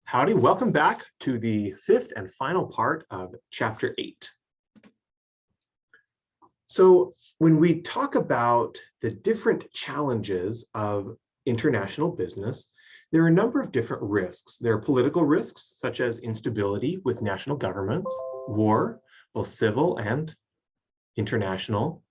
Howdy, welcome back to the fifth and final part of Chapter 8. So when we talk about the different challenges of international business, there are a number of different risks. There are political risks, such as instability with national governments, war, both civil and international,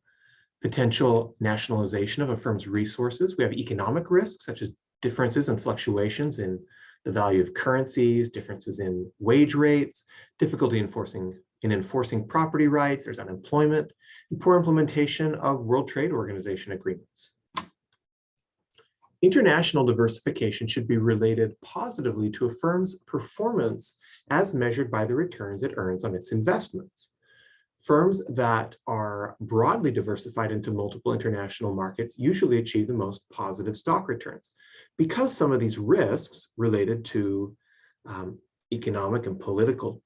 potential nationalization of a firm's resources. We have economic risks, such as differences and fluctuations in the value of currencies, differences in wage rates, difficulty enforcing property rights, there's unemployment, and poor implementation of World Trade Organization agreements. International diversification should be related positively to a firm's performance as measured by the returns it earns on its investments. Firms that are broadly diversified into multiple international markets usually achieve the most positive stock returns. Because some of these risks related to economic and political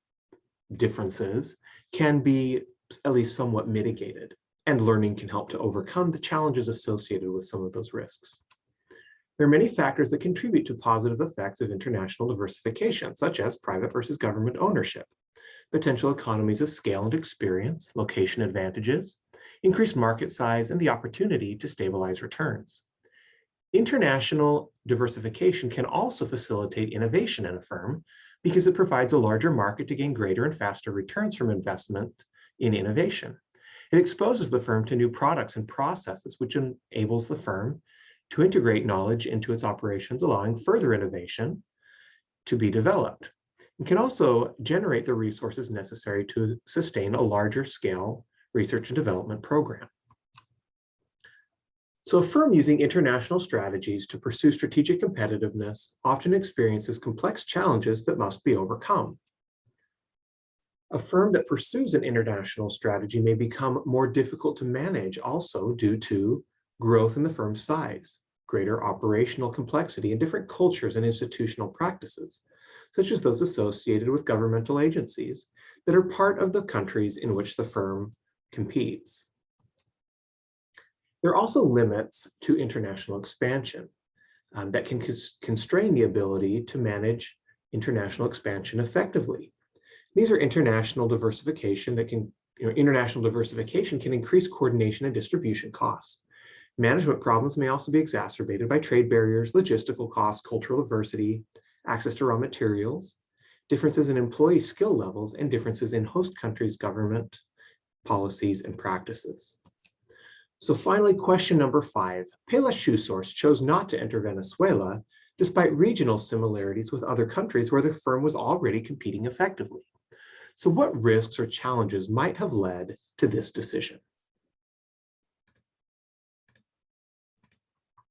differences can be at least somewhat mitigated, and learning can help to overcome the challenges associated with some of those risks. There are many factors that contribute to positive effects of international diversification, such as private versus government ownership, potential economies of scale and experience, location advantages, increased market size, and the opportunity to stabilize returns. International diversification can also facilitate innovation in a firm because it provides a larger market to gain greater and faster returns from investment in innovation. It exposes the firm to new products and processes, which enables the firm to integrate knowledge into its operations, allowing further innovation to be developed. It can also generate the resources necessary to sustain a larger scale research and development program. So a firm using international strategies to pursue strategic competitiveness often experiences complex challenges that must be overcome. A firm that pursues an international strategy may become more difficult to manage also due to growth in the firm's size, greater operational complexity, and different cultures and institutional practices, such as those associated with governmental agencies that are part of the countries in which the firm competes. There are also limits to international expansion that can constrain the ability to manage international expansion effectively. These are international diversification that can, international diversification can increase coordination and distribution costs. Management problems may also be exacerbated by trade barriers, logistical costs, cultural diversity, access to raw materials, differences in employee skill levels, and differences in host countries' government policies and practices. So finally, question number 5. Payless ShoeSource chose not to enter Venezuela despite regional similarities with other countries where the firm was already competing effectively. So what risks or challenges might have led to this decision?